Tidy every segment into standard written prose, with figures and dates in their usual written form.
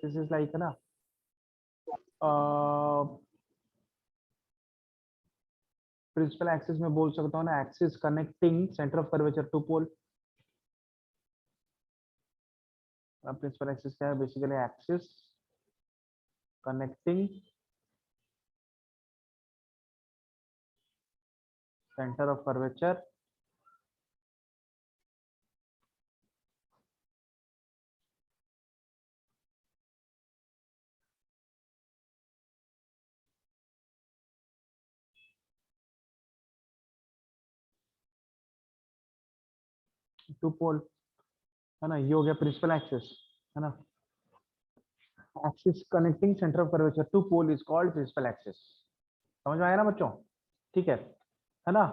Axis is like ना principal axis में बोल सकता हूँ ना, axis connecting centre of curvature to pole. Principal axis क्या है? Basically axis connecting centre of curvature to pole, है ना। ये हो गया प्रिंसिपल एक्सिस, है ना। Axis connecting centre of curvature to pole is called principal axis. समझ में आया ना बच्चों? ठीक है ना।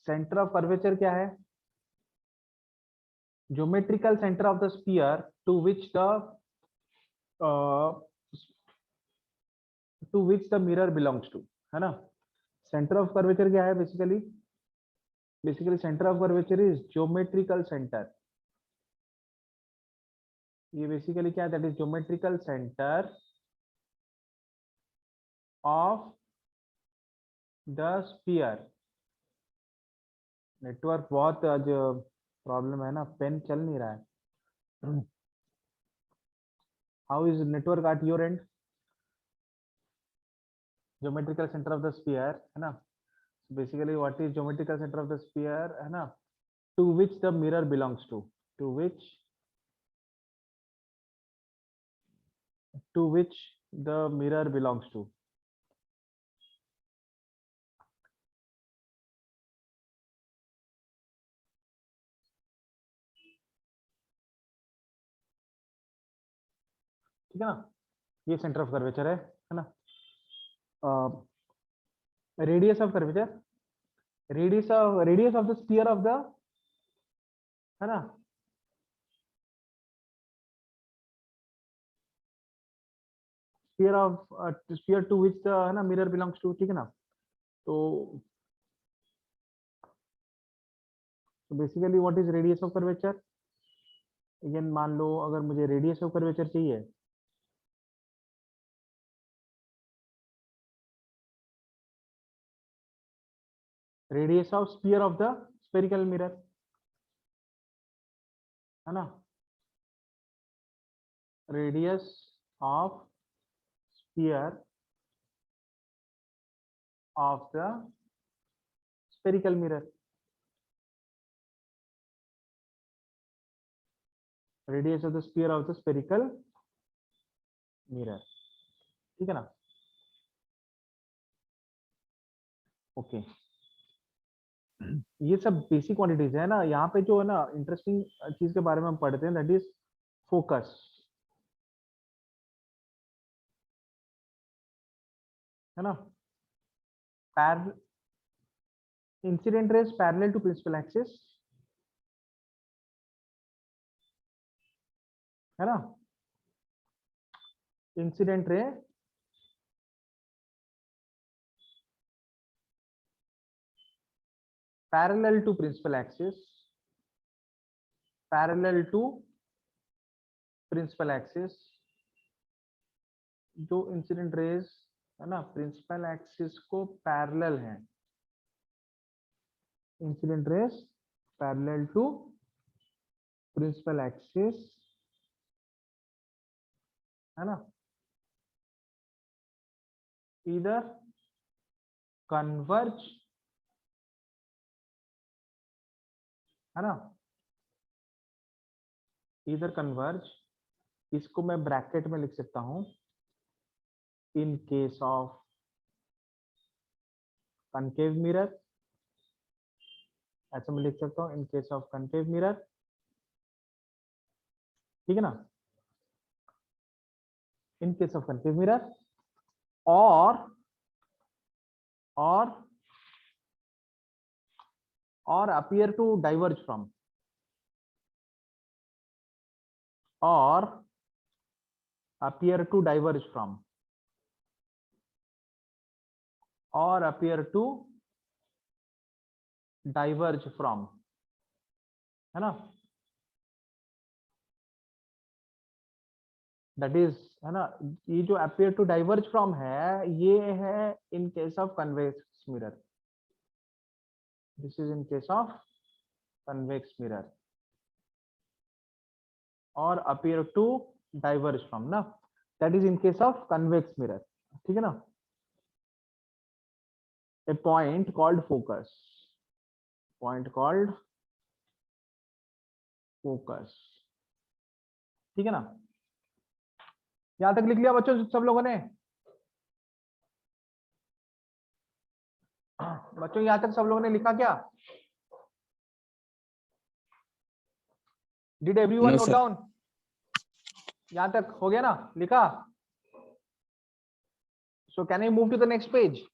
सेंटर ऑफ कर्वेचर क्या है? Geometrical centre of the sphere to which the mirror belongs to, है ना। सेंटर ऑफ कर्वेचर क्या है? Basically centre of curvature is geometrical centre. ये बेसिकली क्या है? That is geometrical centre of the sphere. Network बहुत आज प्रॉब्लम है ना, पेन चल नहीं रहा है। How is network at your end? Geometrical centre of the sphere, है ना। Basically what is geometrical centre of the sphere, है ना, to which the mirror belongs to which the mirror belongs to। ठीक है ना। ये सेंटर ऑफ कर्वेचर है ना। Radius of curvature, radius of the sphere of the, है ना, स्फीयर टू विच द, है ना, मिरर बिलोंग्स टू। ठीक है ना। तो basically what is radius of curvature? Again मान लो अगर मुझे रेडियस ऑफ कर्वेचर चाहिए, radius of sphere of the spherical mirror, है ना, radius of sphere of the spherical mirror, radius of the sphere of the spherical mirror. ठीक है ना। Okay, ये सब बेसिक क्वांटिटीज है ना। यहाँ पे जो है ना इंटरेस्टिंग चीज के बारे में हम पढ़ते हैं, दैट इज फोकस, है ना। Pair incident rays parallel to principal axis, है ना। Incident ray parallel to principal axis, parallel to principal axis. जो इंसिडेंट रेज, है ना, प्रिंसिपल एक्सिस को पैरेलल है, incident rays parallel to principal axis, है ना, इधर कन्वर्ज, है ना, इधर कन्वर्ज। इसको मैं ब्रैकेट में लिख सकता हूं, इन केस ऑफ कनकेव मिरर, ऐसा मैं लिख सकता हूं, इन केस ऑफ कनकेव मिरर। ठीक है ना, इन केस ऑफ कनकेव मिरर, और और और appear to diverge from, और appear to diverge from or appear to diverge from, है ना, दैट इज, है ना, ये जो appear to diverge from है, ये है in case of convex mirror. This is in case of convex mirror or appear to diverge from ना, that is in case of convex mirror. ठीक है ना, a point called focus, point called focus, ठीक है ना, यहां तक लिख लिया बच्चों सब लोगों ने? बच्चों यहां तक सब लोगों ने लिखा क्या? Did everyone note down? यहां तक हो गया ना, लिखा? So can I move to the next page?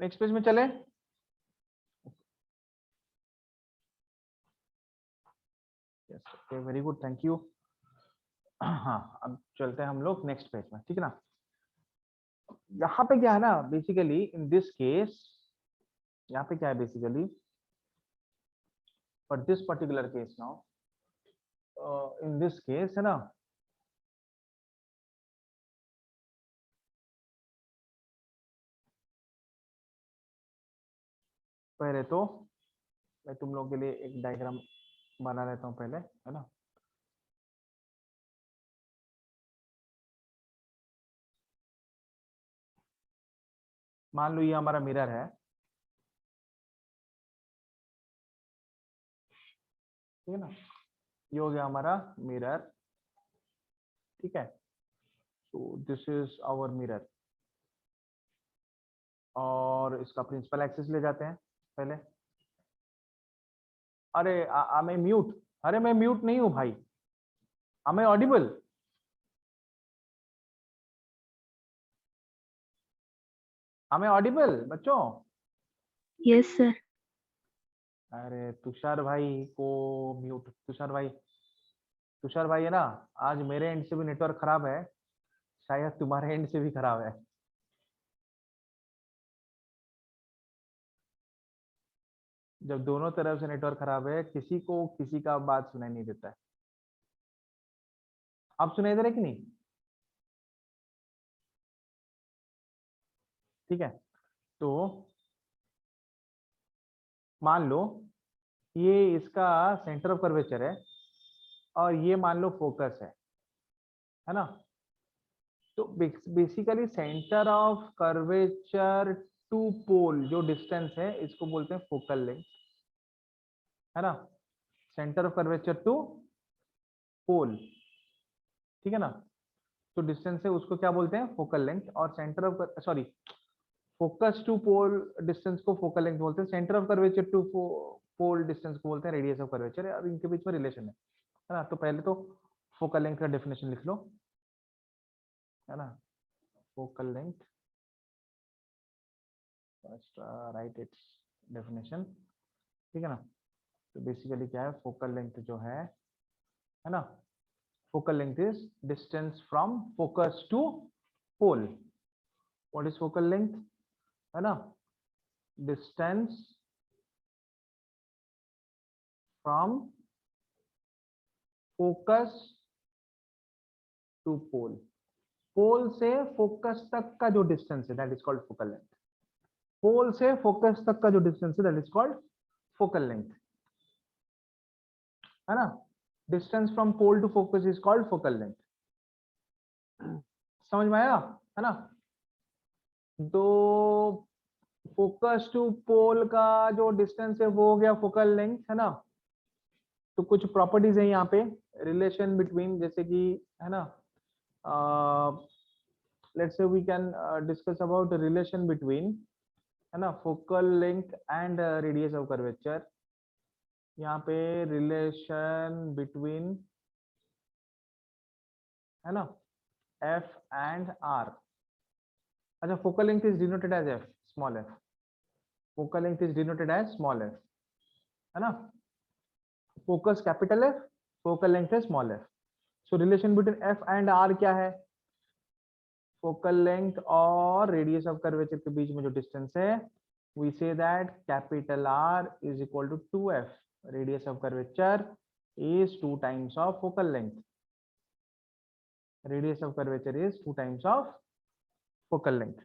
Next page में चले? Yes, okay, very good, thank you. हाँ, अब चलते हैं हम लोग नेक्स्ट पेज में, ठीक है ना। यहाँ पे क्या है ना, बेसिकली इन दिस केस, यहाँ पे क्या है basically, for this particular case now, in this case है ना, पहले तो मैं तुम लोगों के लिए एक डायग्राम बना लेता हूँ पहले, है ना। मान लो ये हमारा मिरर है, ठीक है ना, ये हो गया हमारा मिरर, ठीक है। तो दिस इज आवर मिरर, और इसका प्रिंसिपल एक्सिस ले जाते हैं पहले। अरे मैं म्यूट, अरे मैं म्यूट नहीं हूं भाई, मैं ऑडिबल? हमें ऑडिबल बच्चों? Yes sir. अरे तुषार भाई को म्यूट, तुषार भाई, तुषार भाई है ना, आज मेरे एंड से भी नेटवर्क खराब है, शायद तुम्हारे एंड से भी खराब है। जब दोनों तरफ से नेटवर्क खराब है, किसी को किसी का बात सुनाई नहीं देता है। आप सुनाई दे रहे कि नहीं? ठीक है, तो मान लो ये इसका सेंटर ऑफ कर्वेचर है, और ये मान लो फोकस है ना। तो basically centre of curvature to pole जो डिस्टेंस है, इसको बोलते हैं फोकल लेंथ, है ना। सेंटर ऑफ कर्वेचर टू पोल, ठीक है ना, तो डिस्टेंस है उसको क्या बोलते हैं, फोकल लेंथ। और centre of, sorry, focus to pole distance को फोकल लेंथ बोलते हैं, centre of curvature to pole distance को बोलते हैं रेडियस ऑफ कर्वेचर। अब इनके बीच में रिलेशन है ना। तो पहले तो फोकल लेंथ का डेफिनेशन लिख लो, है ना, focal length, first right it's definition, ठीक है ना। तो बेसिकली क्या है, फोकल लेंथ जो है ना, focal length is distance from focus to pole. What is focal length, है ना, distance from focus to pole, pole से फोकस तक का जो डिस्टेंस है that is called focal length. Pole से फोकस तक का जो डिस्टेंस है that is called focal length, है ना। Distance from pole to focus is called focal length. समझ में आया, है ना। तो फोकस टू पोल का जो डिस्टेंस है वो हो गया फोकल लेंथ, है ना। तो कुछ प्रॉपर्टीज है यहाँ पे, रिलेशन बिटवीन, जैसे कि, है ना, let's say we can discuss about relation between, है ना, focal length and radius of curvature. यहाँ पे रिलेशन बिटवीन, है ना, एफ एंड आर। अच्छा, focal length is denoted as F, small F, focal length is denoted as small F, है ना। Focus capital F, focal length है small F. So relation between F and R क्या है? Focal length और radius of curvature के बीच में जो डिस्टेंस है, we say that capital R is equal to 2f. Radius of curvature is 2 times of focal length. Radius of curvature is 2 times of focal length.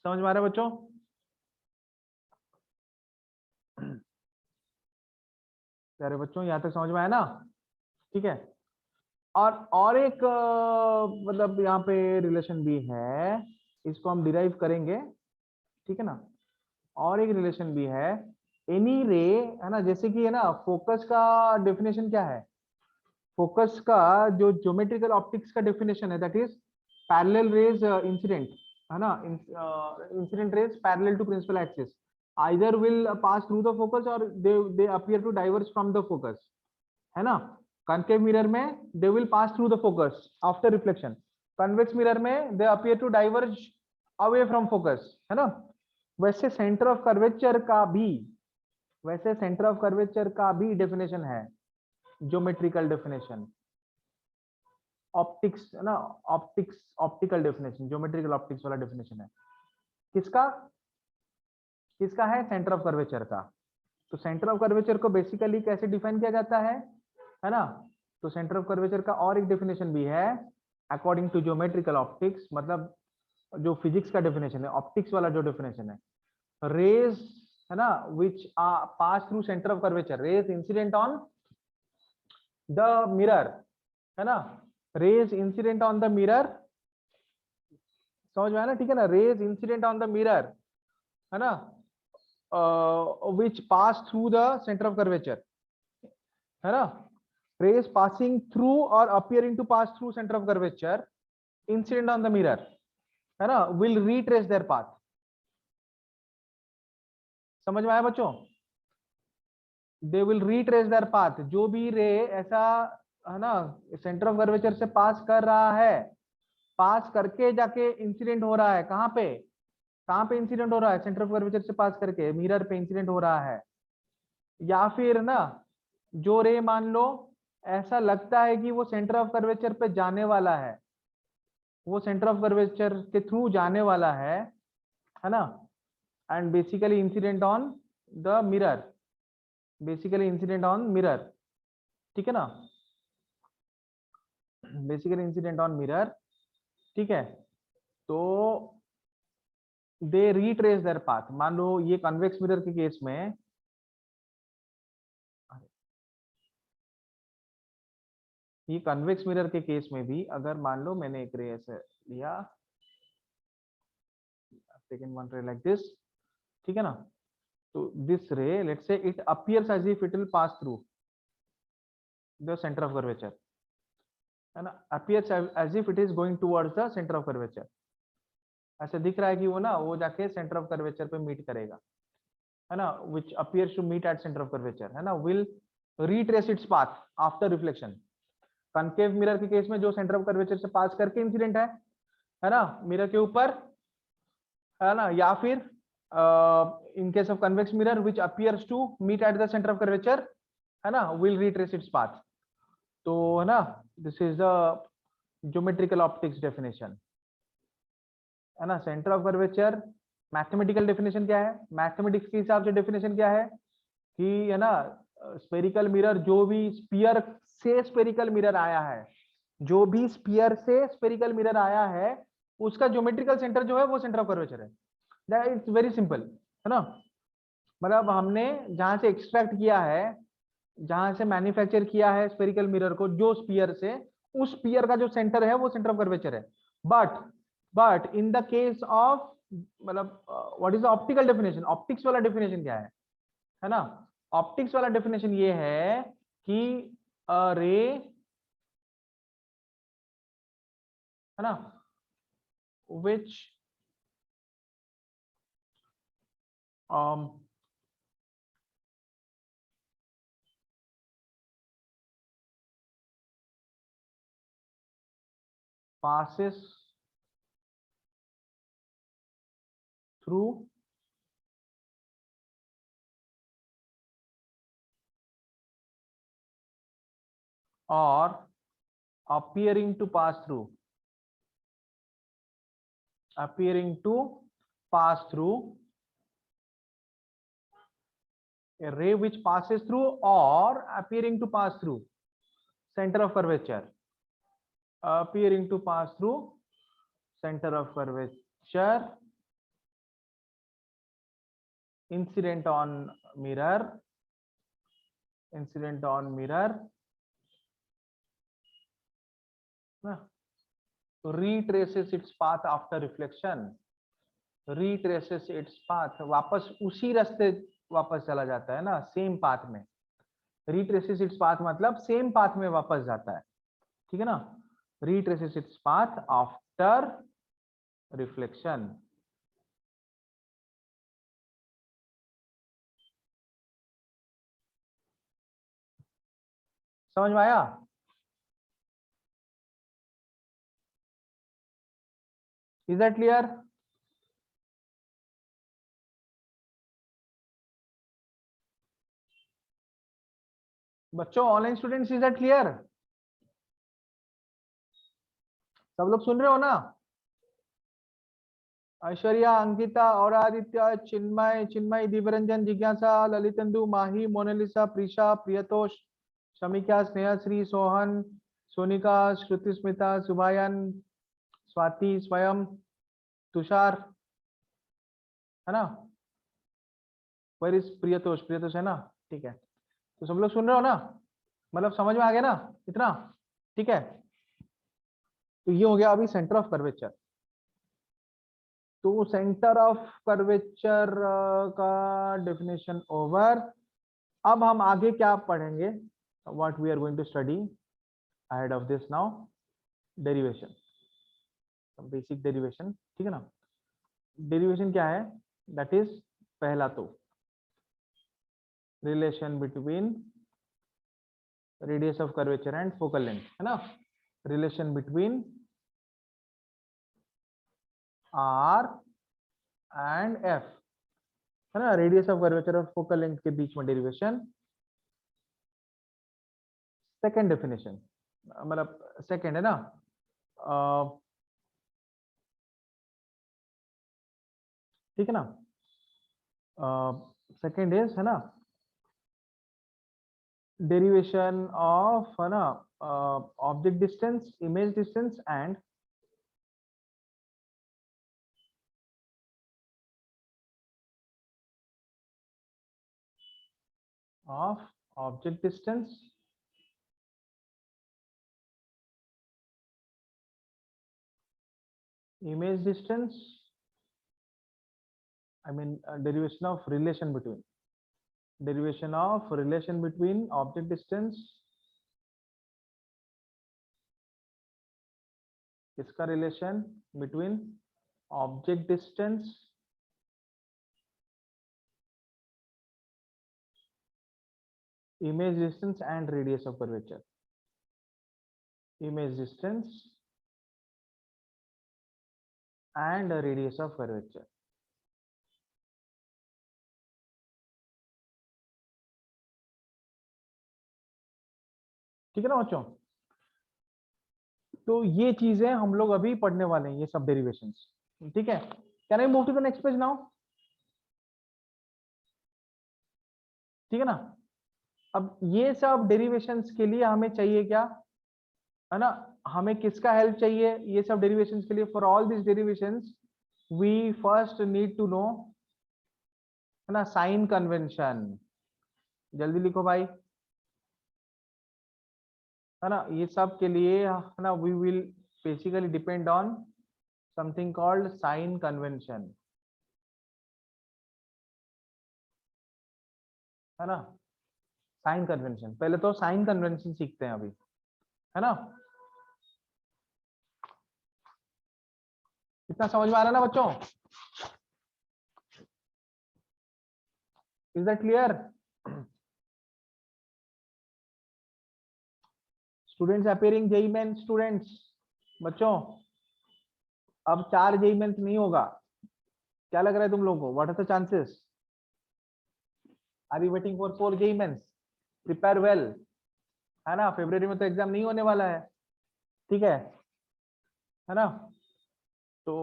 समझ में आ रहा है बच्चों? प्यारे बच्चों, यहां तक समझ में आया ना? ठीक है। और एक मतलब यहाँ पे रिलेशन भी है, इसको हम डिराइव करेंगे, ठीक है ना? और एक रिलेशन भी है, एनी रे, है ना, जैसे कि है ना, फोकस का डेफिनेशन क्या है? फोकस का जो ज्योमेट्रिकल ऑप्टिक्स का डेफिनेशन है, that is parallel rays incident, है ना, incident rays parallel to principal axis, either will pass through the focus or they appear to diverge from the focus, है ना? concave mirror में they will pass through the focus after reflection, convex mirror में they appear to diverge away from focus, है ना? वैसे centre of curvature का भी, वैसे सेंटर ऑफ कर्वेचर का भी डेफिनेशन है, ज्योमेट्रिकल डेफिनेशन, ऑप्टिक्स, है ना, optics, optical definition, geometrical optics वाला डेफिनेशन है। किसका? किसका है? सेंटर ऑफ कर्वेचर का। तो सेंटर ऑफ कर्वेचर को बेसिकली कैसे डिफाइन किया जाता है ना? तो सेंटर ऑफ कर्वेचर का और एक डेफिनेशन भी है, अकॉर्डिंग टू ज्योमेट्रिकल ऑप्टिक्स, मतलब जो फिजिक्स का डेफिनेशन है, ऑप्टिक्स वाला जो डेफिनेशन है, रेज, है ना, which pass through centre of curvature, rays incident on the mirror, है ना, rays incident on the mirror, समझ में आया ना? ठीक है ना? Rays incident on the mirror, है ना, which pass through the center of curvature, है ना, rays passing through or appearing to pass through center of curvature incident on the mirror, है ना, will retrace their path। समझ में आया बच्चों? they will retrace their path। जो भी रे ऐसा, है ना, सेंटर ऑफ कर्वेचर से पास कर रहा है, पास करके जाके इंसिडेंट हो रहा है, कहां पे? कहां पे इंसिडेंट हो रहा है? सेंटर ऑफ कर्वेचर से पास करके मिरर पे इंसिडेंट हो रहा है। या फिर ना, जो रे मान लो ऐसा लगता है कि वो सेंटर ऑफ कर्वेचर पे जाने वाला है, वो सेंटर ऑफ कर्वेचर के थ्रू जाने वाला है ना, and basically incident on the mirror, basically incident on mirror, ठीक है ना, बेसिकली इंसिडेंट ऑन मिरर, ठीक है? तो दे रीट्रेस देयर पाथ। मान लो ये कन्वेक्स मिरर के केस में, ये कन्वेक्स मिरर के केस में भी अगर मान लो मैंने एक रे ऐसे लिया, taken one ray like this, ठीक है ना, तो this ray, let's say it appears as if it will pass through the center of curvature, है ना, appears as if it is going towards the center of curvature, ऐसे दिख रहा है कि वो ना, वो जाके सेंटर ऑफ कर्वेचर पे मीट करेगा, है ना, which appears to meet at center of curvature, है ना, will retrace its path after reflection। Concave mirror के केस में जो सेंटर ऑफ कर्वेचर से पास करके इंसिडेंट है ना, मिरर के ऊपर, है ना, या फिर in case of convex mirror which appears to meet at the centre of curvature, है ना, विल रिट्रेस इट्स पाथ। तो है ना, this is the geometrical optics definition, है ना। Centre of curvature mathematical definition क्या है? मैथमेटिक्स के हिसाब से डेफिनेशन क्या है कि, है ना, स्पेरिकल मिरर, जो भी स्पीयर से स्पेरिकल मिरर आया है, जो भी स्पीयर से स्पेरिकल मिरर आया है, उसका ज्योमेट्रिकल सेंटर जो है वो सेंटर ऑफ कर्वेचर है। दैट इज वेरी सिंपल, है ना। मतलब हमने जहां से एक्सट्रैक्ट किया है, जहां से मैन्युफैक्चर किया है स्पेरिकल मिरर को, जो स्पीयर से, उस स्पीयर का जो सेंटर है वो सेंटर ऑफ कर्वेचर है। But in the case of, मतलब what is the optical definition? Optics वाला डेफिनेशन क्या है ना? ऑप्टिक्स वाला डेफिनेशन ये है कि रे, है ना, which passes through or appearing to pass through, appearing to pass through, a ray which passes through or appearing to pass through center of curvature, appearing to pass through center of curvature, incident on mirror, incident on mirror, retraces its path after reflection, retraces its path, वापस उसी रास्ते वापस चला जाता है ना, same path में। retraces its path मतलब सेम पाथ में वापस जाता है, ठीक है ना। retraces its path after reflection, समझ में आया? Is that clear? बच्चों, online students, is that clear? सब लोग सुन रहे हो ना? ऐश्वर्या, अंकिता और आदित्य, चिन्मय, चिन्मय, दिव्यरंजन, जिज्ञासा, ललितेंदु, माही, मोनालिसा, प्रीशा, प्रियतोष, शमिका, स्नेहश्री, सोहन, सोनिका, श्रुति, स्मिता, सुभायन, स्वाति, स्वयं, तुषार, है ना? Where is Priyatosh? प्रियतोष है ना? ठीक है, तो सब लोग सुन रहे हो ना? मतलब समझ में आ गया ना इतना? ठीक है, तो ये हो गया अभी सेंटर ऑफ कर्वेचर। तो सेंटर ऑफ कर्वेचर का डेफिनेशन ओवर। अब हम आगे क्या पढ़ेंगे? What we are going to study ahead of this now, derivation, basic derivation, ठीक है ना। डेरिवेशन क्या है? दैट इज पहला तो relation between radius of curvature and focal length, है ना। Relation between R and F, है ना, रेडियस ऑफ कर्वेचर और फोकल लेंथ के बीच में डेरिवेशन। सेकेंड डेफिनेशन, मतलब सेकेंड है ना, ठीक है ना। सेकेंड इज, है ना, डेरिवेशन ऑफ, है ना, object distance, image distance and of object distance, image distance, I mean derivation of relation between, derivation of relation between object distance, इसका relation between object distance, image distance and radius of curvature, image distance and radius of curvature, ठीक है ना बच्चों। तो ये चीजें हम लोग अभी पढ़ने वाले हैं, ये सब डेरिवेशंस, ठीक है। Can I move to the next page now? ठीक है ना। अब ये सब डेरिवेशंस के लिए हमें चाहिए क्या, है ना, हमें किसका हेल्प चाहिए ये सब डेरिवेशंस के लिए? For all this derivations we first need to know, है ना, साइन कन्वेंशन। जल्दी लिखो भाई, है ना। ये सब के लिए, है ना, we will basically depend on something called sign convention, है ना। साइन कन्वेंशन, पहले तो साइन कन्वेंशन सीखते हैं अभी, है ना। इतना समझ में आ रहा है ना बच्चों? Is that clear? Students appearing JEE Main students, बच्चों अब 4 जेई मेंस नहीं होगा, क्या लग रहा है तुम लोगों को? What are the chances? Are you waiting for 4 JEE Mains? Prepare well, है ना, फरवरी में तो एग्जाम नहीं होने वाला है, ठीक है ना। तो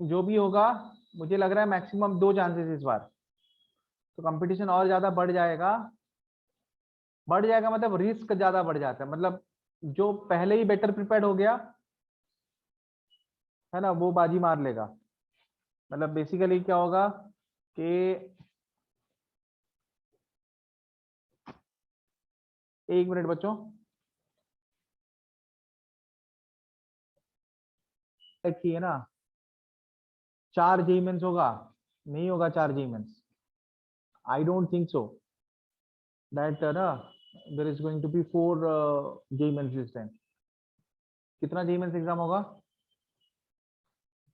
जो भी होगा, मुझे लग रहा है मैक्सिमम 2 चांसेस इस बार, तो कंपटीशन और ज्यादा बढ़ जाएगा मतलब रिस्क ज्यादा बढ़ जाता है, मतलब जो पहले ही बेटर प्रिपेयर्ड हो गया है ना, वो बाजी मार लेगा। मतलब बेसिकली क्या होगा कि 1 मिनट बच्चों, देखिए ना, 4 जेई मेंस होगा, नहीं होगा 4 JEE Mains, I don't think so that ना there is going to be 4 JEE Mains this time. कितना जेई मेंस एग्जाम होगा?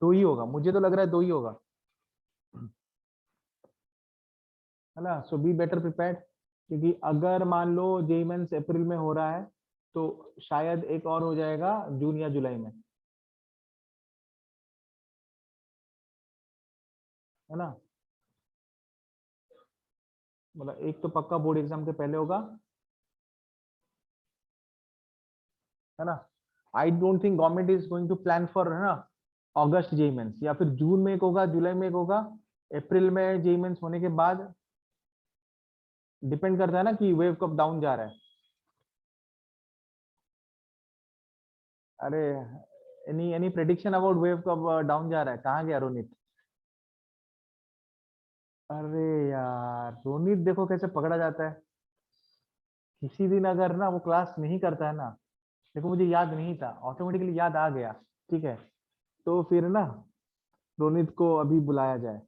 2 ही होगा, मुझे तो लग रहा है 2 ही होगा, है ना। सो बी बेटर प्रिपेयर्ड, क्योंकि अगर मान लो जेई मेंस अप्रैल में हो रहा है तो शायद एक और हो जाएगा जून या जुलाई में, है ना। मतलब एक तो पक्का बोर्ड एग्जाम के पहले होगा, है ना। I don't think government is going to plan for, है ना, अगस्त जेई मेंस, या फिर जून में एक होगा, जुलाई में एक होगा, अप्रैल में जेई मेंस होने के बाद। डिपेंड करता है ना कि वेव कब डाउन जा रहा है। अरे, any any prediction about wave कब डाउन जा रहा है? कहाँ गया रोनित? अरे यार, रोनित देखो कैसे पकड़ा जाता है। किसी दिन अगर ना वो क्लास नहीं करता है ना, देखो मुझे याद नहीं था, ऑटोमेटिकली याद आ गया, ठीक है, तो फिर ना रोनित को अभी बुलाया जाए,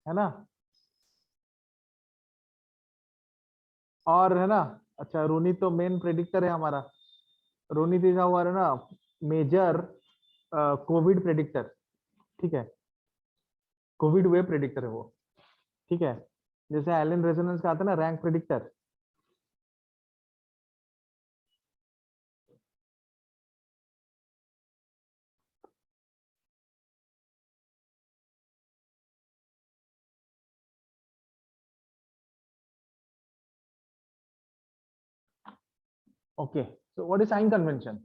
है ना। और है ना, अच्छा रोनित तो मेन प्रेडिक्टर है हमारा, रोनित इज आवर, है ना, मेजर कोविड प्रेडिक्टर, ठीक है, कोविड वेव प्रेडिक्टर है वो, ठीक है। जैसे एलन रेजोनेंस का आता है ना rank predictor. Okay, so what is sign convention?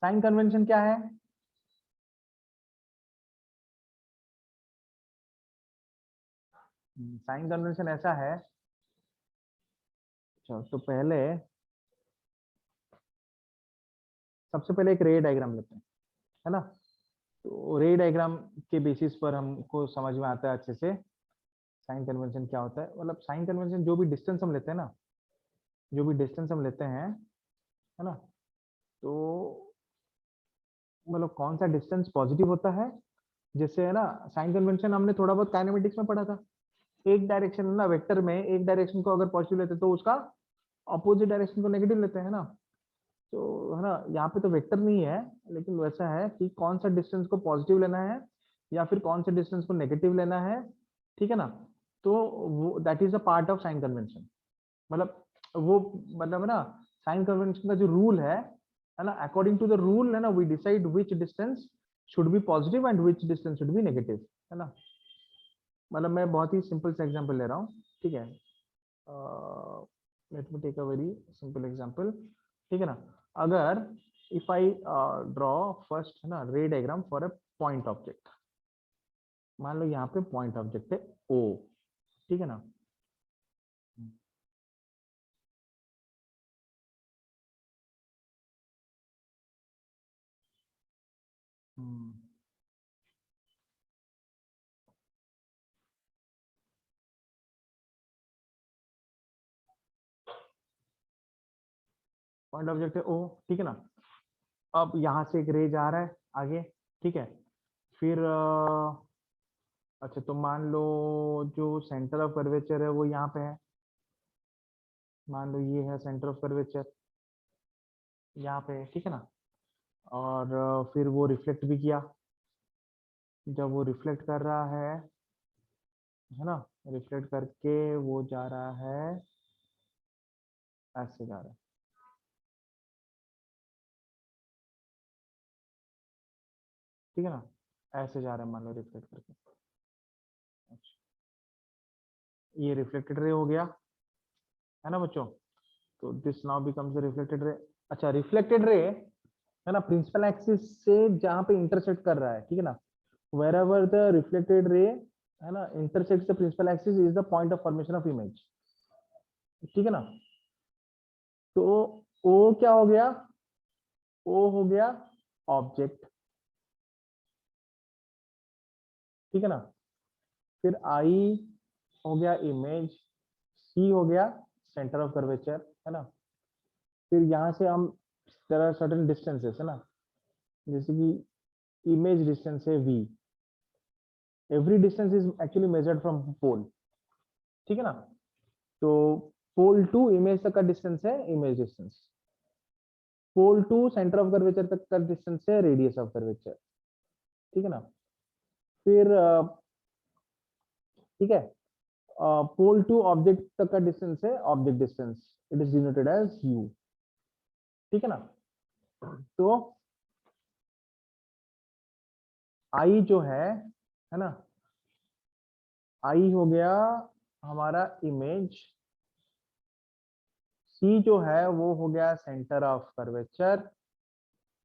Sign convention क्या है? साइन कन्वेंशन ऐसा है, अच्छा तो पहले, सबसे पहले एक रे डायग्राम लेते हैं, है ना। तो रे डायग्राम के बेसिस पर हमको समझ में आता है अच्छे से साइन कन्वेंशन क्या होता है। मतलब साइन कन्वेंशन, जो भी डिस्टेंस हम लेते हैं ना, जो भी डिस्टेंस हम लेते हैं, है ना, तो मतलब कौन सा डिस्टेंस पॉजिटिव होता है, जैसे है ना, साइन कन्वेंशन हमने थोड़ा बहुत काइनेमेटिक्स में पढ़ा था। एक डायरेक्शन ना, वेक्टर में एक डायरेक्शन को अगर पॉजिटिव लेते हैं तो उसका अपोजिट डायरेक्शन को नेगेटिव लेते हैं ना। तो है ना, यहाँ पे तो वेक्टर नहीं है, लेकिन वैसा है कि कौन सा डिस्टेंस को पॉजिटिव लेना है या फिर कौन से डिस्टेंस को नेगेटिव लेना है, ठीक है ना। तो वो that is a part of sine convention. मतलब वो, मतलब है ना, साइन कन्वेंशन का जो रूल है ना, अकॉर्डिंग टू द रूल, है ना, we decide which distance should be positive and which distance should be negative, है ना। मतलब मैं बहुत ही सिंपल से एग्जांपल ले रहा हूँ, ठीक है। Let me take a very simple example, ठीक है ना। अगर इफ आई ड्रॉ फर्स्ट, है ना, रे diagram for a point object, मान लो यहाँ पे पॉइंट ऑब्जेक्ट है ओ, ठीक है ना। पॉइंट ऑब्जेक्ट है ओ, ठीक है ना। अब यहाँ से एक रे जा रहा है आगे, ठीक है। फिर अच्छा तो मान लो जो सेंटर ऑफ कर्वेचर है वो यहाँ पे है, मान लो ये है सेंटर ऑफ कर्वेचर, यहाँ पे है, ठीक है ना। और फिर वो रिफ्लेक्ट भी किया, जब वो रिफ्लेक्ट कर रहा है ना, रिफ्लेक्ट करके वो जा रहा है, ऐसे जा रहा है, ठीक है ना, ऐसे जा रहा है मान लो रिफ्लेक्ट करके। अच्छा, ये रिफ्लेक्टेड रे हो गया, है ना बच्चों। तो this now becomes the reflected ray. अच्छा, रिफ्लेक्टेड रे है ना प्रिंसिपल एक्सिस से जहां पे इंटरसेक्ट कर रहा है, ठीक है ना, wherever the reflected ray है ना intersects the principal axis is the point of formation of image, ठीक है ना। तो O क्या हो गया, O हो गया ऑब्जेक्ट, ठीक है ना। फिर I हो गया इमेज, C हो गया सेंटर ऑफ कर्वेचर, है ना। फिर यहां से हम देयर आर सर्टेन डिस्टेंसेस, है ना, जैसे कि इमेज डिस्टेंस है V, every distance is actually measured from pole, ठीक है ना। तो पोल टू इमेज तक का डिस्टेंस है image distance, pole to centre of curvature तक का डिस्टेंस है रेडियस ऑफ कर्वेचर, ठीक है ना। फिर ठीक है, पोल टू ऑब्जेक्ट तक का डिस्टेंस है object distance, it is denoted as U, ठीक है ना। तो आई जो है ना, आई हो गया हमारा इमेज, सी जो है वो हो गया सेंटर ऑफ कर्वेचर,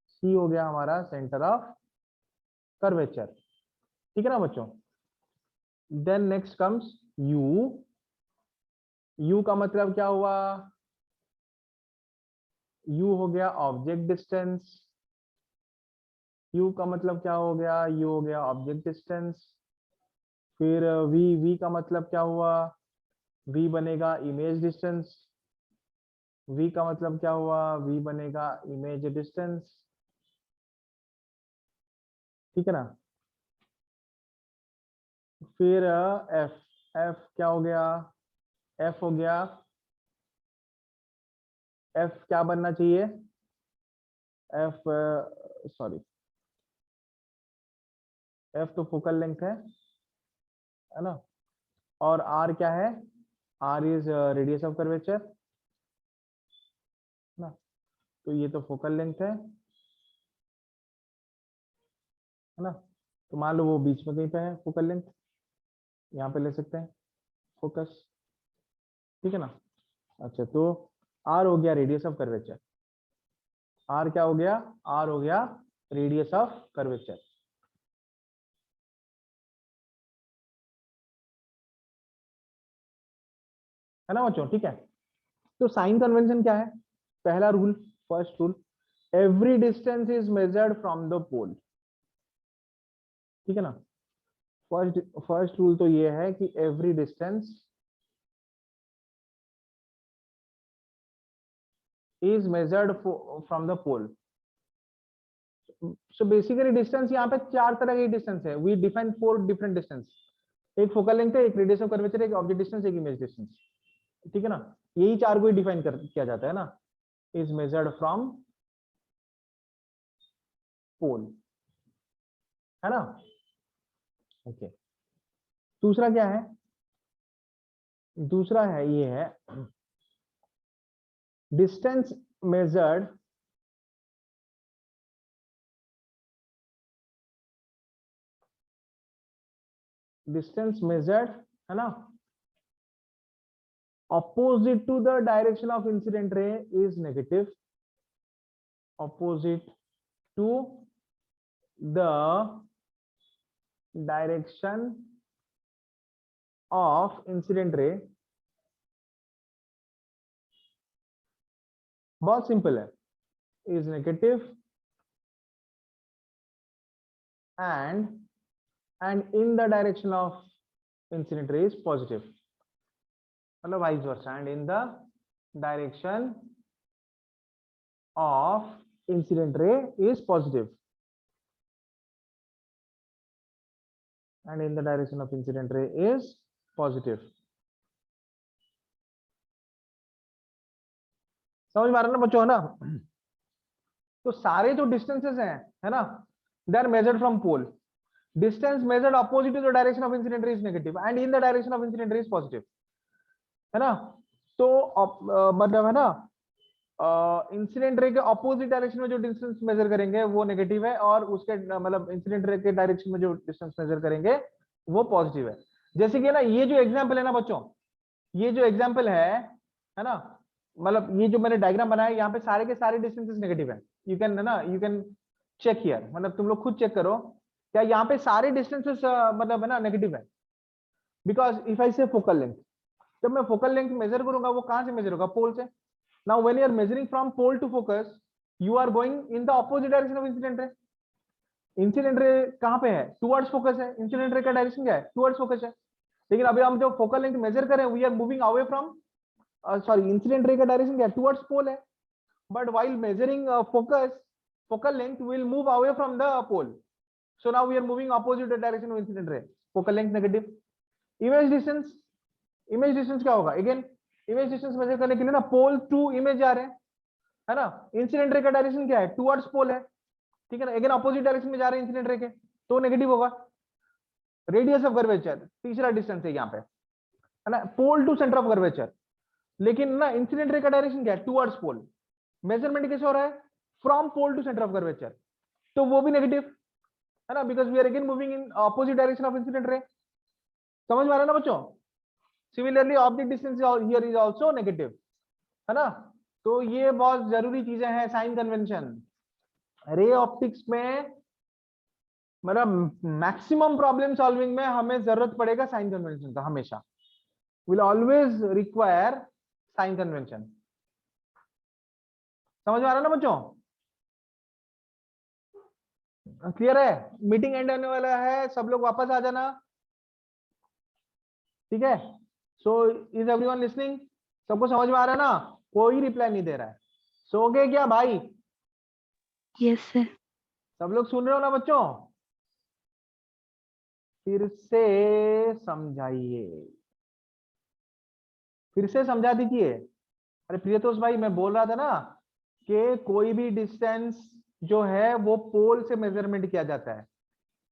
सी हो गया हमारा सेंटर ऑफ कर्वेचर, ठीक है ना बच्चों। Then next comes U, U का मतलब क्या हुआ, यू हो गया ऑब्जेक्ट डिस्टेंस, यू का मतलब क्या हो गया, यू हो गया ऑब्जेक्ट डिस्टेंस। फिर वी, वी का मतलब क्या हुआ, वी बनेगा इमेज डिस्टेंस, वी का मतलब क्या हुआ, वी बनेगा इमेज डिस्टेंस, ठीक है ना। फिर एफ, एफ क्या हो गया, एफ हो गया, एफ क्या बनना चाहिए, एफ सॉरी, एफ तो फोकल लेंथ है ना। और आर क्या है, R is radius of curvature, ना। तो ये तो फोकल लेंथ है ना। तो मान लो वो बीच में कहीं पे है फोकल लेंथ, यहाँ पे ले सकते हैं फोकस, ठीक है ना। अच्छा, तो आर हो गया रेडियस ऑफ कर्वेचर, आर क्या हो गया, आर हो गया रेडियस ऑफ कर्वेचर, है ना बच्चों, ठीक है। तो साइन कन्वेंशन क्या है, पहला rule, first rule, every distance is measured from the pole, ठीक है ना। फर्स्ट फर्स्ट रूल तो ये है कि every distance is measured from the pole. So basically distance यहाँ पे चार तरह की डिस्टेंस है, वी डिफाइन 4 डिफरेंट डिस्टेंस, एक फोकल लेंथ है, एक रेडियस ऑफ कर्वेचर, एक ऑब्जेक्ट डिस्टेंस, एक इमेज डिस्टेंस, ठीक है ना। यही चार को डिफाइन किया जाता है ना, इज मेजर्ड फ्रॉम पोल, है ना। ओके, दूसरा क्या है, दूसरा है ये है डिस्टेंस मेजर्ड है ना, opposite to the direction of incident ray is negative, opposite to the direction of incident ray, बहुत सिंपल है, is negative and in the direction of incident ray is positive, मतलब vice versa, and in the direction of incident ray is positive, and in the direction of incident ray is positive, समझ में आ रहा ना बच्चों, है ना। तो सारे जो डिस्टेंसेस हैं, है ना, they are measured from pole, distance measured opposite to the direction of incident ray is negative and in the direction of incident ray is positive, है ना। तो मतलब है ना, इंसिडेंट रे के ऑपोजिट डायरेक्शन में जो डिस्टेंस मेजर करेंगे वो नेगेटिव है, और उसके मतलब इंसिडेंट रे के डायरेक्शन में जो डिस्टेंस मेजर करेंगे वो पॉजिटिव है। जैसे कि ना ये जो एग्जांपल है ना बच्चों, ये जो एग्जांपल है है ना, मतलब ये जो मैंने डायग्राम बनाया यहाँ पे सारे के सारे डिस्टेंसेस नेगेटिव है, यू कैन ना, यू कैन चेक हियर, मतलब तुम लोग खुद चेक करो क्या यहाँ पे सारे डिस्टेंसेस मतलब है ना नेगेटिव है, बिकॉज इफ आई से फोकल लेंथ, जब मैं फोकल लेंथ मेजर करूंगा वो कहां से मेजर होगा, पोल से। Now when you are measuring from pole to focus, you are going in the opposite direction of incident ray. Incident ray कहां पे है, टुवर्ड्स फोकस है, इंसिडेंट रे का डायरेक्शन क्या है, टुवर्ड्स फोकस है। लेकिन अभी हम जो फोकल लेंथ मेजर करें we are moving away from, sorry incident ray का डायरेक्शन क्या है, टुवर्ड्स पोल है, but while measuring focus, focal length will move away from the pole, so now we are moving opposite the direction of incident ray, focal length negative। image distance, image distance क्या होगा, again image distance measure करने के लिए ना pole to image जा रहे हैं, है ना, इंसिडेंट रे का डायरेक्शन क्या है, टुवर्ड्स पोल है, ठीक है ना, अगेन अपोजिट डायरेक्शन में जा रहे हैं इंसिडेंट रे के, तो नेगेटिव होगा। रेडियस ऑफ कर्वेचर तीसरा डिस्टेंस है यहाँ पे, है ना, pole to centre of curvature, लेकिन ना इंसिडेंट रे का डायरेक्शन क्या है, टुवर्ड्स पोल, मेजरमेंट कैसे हो रहा है, from pole to centre of curvature, तो वो भी नेगेटिव, है ना, because we are again moving in opposite direction of incident ray. समझ में आ रहा है ना बच्चों, similarly object distance here is also negative, है ना। तो ये बहुत जरूरी चीजें हैं साइन कन्वेंशन रे ऑप्टिक्स में, मतलब मैक्सिमम प्रॉब्लम सॉल्विंग में हमें जरूरत पड़ेगा साइन कन्वेंशन का, हमेशा will always require sign convention. समझ में आ रहा है ना बच्चों, क्लियर है, मीटिंग एंड होने वाला है, सब लोग वापस आ जाना, ठीक है। सो इज एवरीवन लिसनिंग, सबको समझ में आ रहा है ना, कोई रिप्लाई नहीं दे रहा है, सो गए क्या भाई, Yes, sir. सब लोग सुन रहे हो ना बच्चों, फिर से समझाइए, फिर से समझा दीजिए। अरे प्रियतोष भाई मैं बोल रहा था ना कि कोई भी डिस्टेंस जो है वो पोल से मेजरमेंट किया जाता है,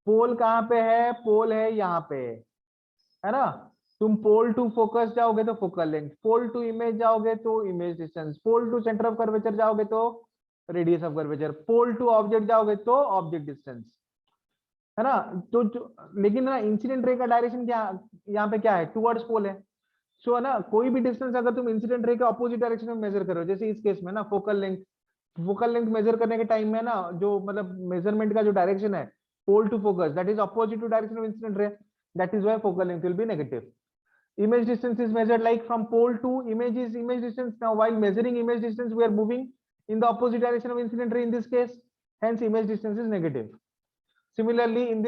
पोल कहाँ पे है, पोल है यहाँ पे, है ना, तुम पोल टू फोकस जाओगे तो focal length, pole to image जाओगे तो image distance, pole to centre of curvature जाओगे तो radius of curvature, pole to object जाओगे तो ऑब्जेक्ट डिस्टेंस, है ना। तो लेकिन ना इंसिडेंट रे का डायरेक्शन क्या यहाँ पे क्या है, टुवर्ड्स पोल है, सो है ना, कोई भी डिस्टेंस अगर तुम इंसिडेंट रे के ऑपोजिट डायरेक्शन में मेजर करो, जैसे इस केस में ना focal length, focal length major करने के टाइम में ना जो मतलब मेजरमेंट का जो डायरेक्शन है pole to focus, that is opposite to direction of incident ray, that is why focal length will be negative. Image distance is measured like from pole to image is image distance. Now while measuring image distance we are moving in the opposite direction of incident ray in this case, hence image distance is negative. Similarly in this